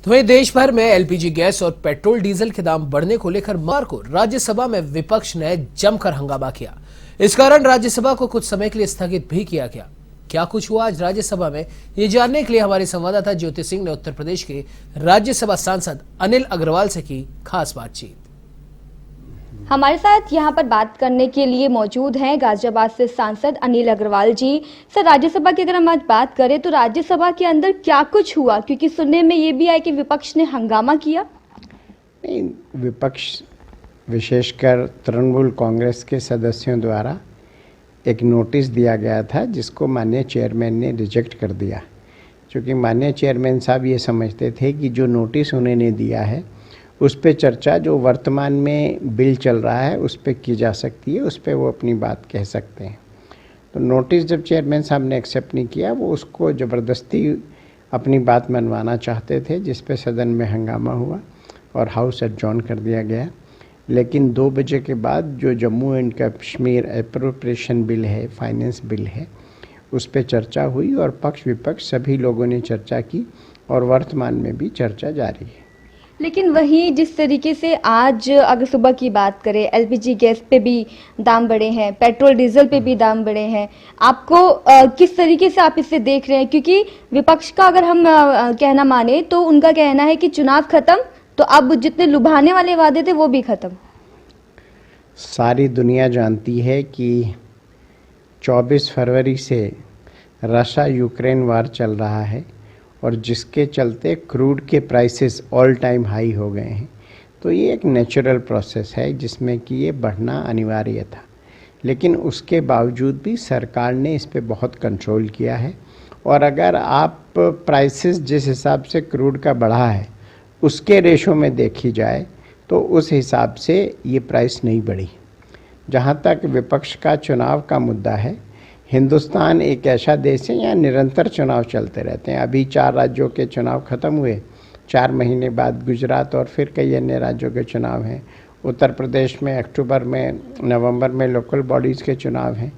तो वहीं देश भर में एलपीजी गैस और पेट्रोल डीजल के दाम बढ़ने को लेकर मंगलवार को राज्यसभा में विपक्ष ने जमकर हंगामा किया। इस कारण राज्यसभा को कुछ समय के लिए स्थगित भी किया गया। क्या कुछ हुआ आज राज्यसभा में, ये जानने के लिए हमारे संवाददाता ज्योति सिंह ने उत्तर प्रदेश के राज्यसभा सांसद अनिल अग्रवाल से की खास बातचीत। हमारे साथ यहाँ पर बात करने के लिए मौजूद हैं गाजियाबाद से सांसद अनिल अग्रवाल जी। सर, राज्यसभा की अगर हम आज बात करें तो राज्यसभा के अंदर क्या कुछ हुआ, क्योंकि सुनने में ये भी आया कि विपक्ष ने हंगामा किया। नहीं, विपक्ष विशेषकर तृणमूल कांग्रेस के सदस्यों द्वारा एक नोटिस दिया गया था जिसको माननीय चेयरमैन ने रिजेक्ट कर दिया, क्योंकि माननीय चेयरमैन साहब ये समझते थे कि जो नोटिस उन्होंने दिया है उस पे चर्चा जो वर्तमान में बिल चल रहा है उस पे की जा सकती है, उस पे वो अपनी बात कह सकते हैं। तो नोटिस जब चेयरमैन साहब ने एक्सेप्ट नहीं किया, वो उसको ज़बरदस्ती अपनी बात मनवाना चाहते थे, जिस पे सदन में हंगामा हुआ और हाउस एडजॉर्न कर दिया गया। लेकिन 2 बजे के बाद जो Jammu and Kashmir appropriation bill है, फाइनेंस बिल है, उस पे चर्चा हुई और पक्ष विपक्ष सभी लोगों ने चर्चा की और वर्तमान में भी चर्चा जारी है। लेकिन वहीं जिस तरीके से आज अगर सुबह की बात करें, एलपीजी गैस पे भी दाम बढ़े हैं, पेट्रोल डीजल पे भी दाम बढ़े हैं, आपको किस तरीके से आप इसे देख रहे हैं? क्योंकि विपक्ष का अगर हम कहना माने तो उनका कहना है कि चुनाव खत्म, तो अब जितने लुभाने वाले वादे थे वो भी खत्म। सारी दुनिया जानती है कि 24 फरवरी से रशिया यूक्रेन वार चल रहा है और जिसके चलते क्रूड के प्राइसेस ऑल टाइम हाई हो गए हैं। तो ये एक नेचुरल प्रोसेस है जिसमें कि ये बढ़ना अनिवार्य था, लेकिन उसके बावजूद भी सरकार ने इस पे बहुत कंट्रोल किया है। और अगर आप प्राइसेस जिस हिसाब से क्रूड का बढ़ा है उसके रेशो में देखी जाए तो उस हिसाब से ये प्राइस नहीं बढ़ी। जहाँ तक विपक्ष का चुनाव का मुद्दा है, हिंदुस्तान एक ऐसा देश है यहाँ निरंतर चुनाव चलते रहते हैं। अभी 4 राज्यों के चुनाव ख़त्म हुए, 4 महीने बाद गुजरात और फिर कई अन्य राज्यों के चुनाव हैं। उत्तर प्रदेश में अक्टूबर में, नवंबर में लोकल बॉडीज़ के चुनाव हैं।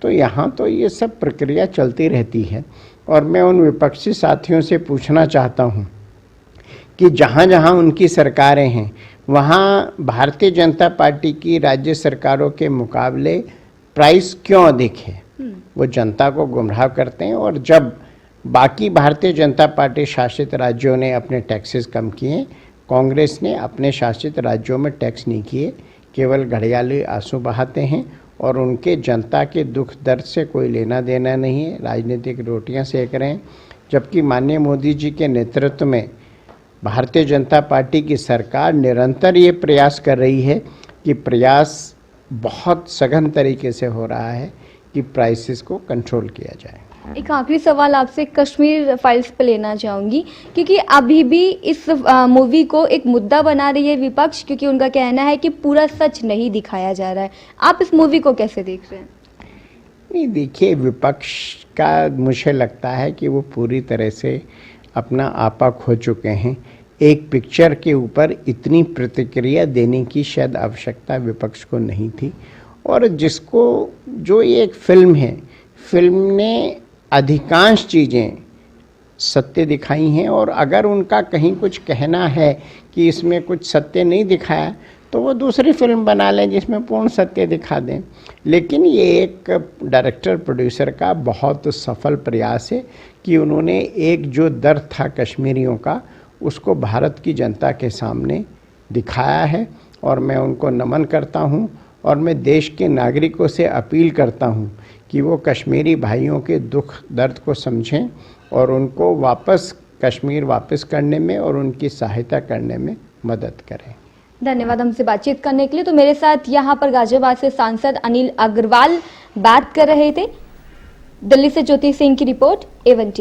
तो यहाँ तो ये सब प्रक्रिया चलती रहती है। और मैं उन विपक्षी साथियों से पूछना चाहता हूँ कि जहाँ जहाँ उनकी सरकारें हैं वहाँ भारतीय जनता पार्टी की राज्य सरकारों के मुकाबले प्राइस क्यों अधिक है? वो जनता को गुमराह करते हैं। और जब बाकी भारतीय जनता पार्टी शासित राज्यों ने अपने टैक्सेस कम किए, कांग्रेस ने अपने शासित राज्यों में टैक्स नहीं किए, केवल घड़ियाली आंसू बहाते हैं और उनके जनता के दुख दर्द से कोई लेना देना नहीं है, राजनीतिक रोटियां सेक रहे हैं। जबकि माननीय मोदी जी के नेतृत्व में भारतीय जनता पार्टी की सरकार निरंतर ये प्रयास कर रही है कि प्रयास बहुत सघन तरीके से हो रहा है कि प्राइसेस को कंट्रोल किया जाए। एक आखिरी सवाल आपसे कश्मीर फाइल्स पे लेना चाहूँगी, क्योंकि अभी भी इस मूवी को एक मुद्दा बना रही है विपक्ष, क्योंकि उनका कहना है कि पूरा सच नहीं दिखाया जा रहा है। आप इस मूवी को कैसे देख रहे हैं? नहीं, देखिए, विपक्ष का मुझे लगता है कि वो पूरी तरह से अपना आपा खो चुके हैं। एक पिक्चर के ऊपर इतनी प्रतिक्रिया देने की शायद आवश्यकता विपक्ष को नहीं थी। और जिसको जो ये एक फिल्म है, फिल्म ने अधिकांश चीज़ें सत्य दिखाई हैं। और अगर उनका कहीं कुछ कहना है कि इसमें कुछ सत्य नहीं दिखाया तो वो दूसरी फिल्म बना लें जिसमें पूर्ण सत्य दिखा दें। लेकिन ये एक डायरेक्टर प्रोड्यूसर का बहुत सफल प्रयास है कि उन्होंने एक जो दर्द था कश्मीरियों का उसको भारत की जनता के सामने दिखाया है। और मैं उनको नमन करता हूँ और मैं देश के नागरिकों से अपील करता हूँ कि वो कश्मीरी भाइयों के दुख दर्द को समझें और उनको वापस कश्मीर वापस करने में और उनकी सहायता करने में मदद करें। धन्यवाद हमसे बातचीत करने के लिए। तो मेरे साथ यहाँ पर गाजियाबाद से सांसद अनिल अग्रवाल बात कर रहे थे। दिल्ली से ज्योति सिंह की रिपोर्ट, A1 टीवी।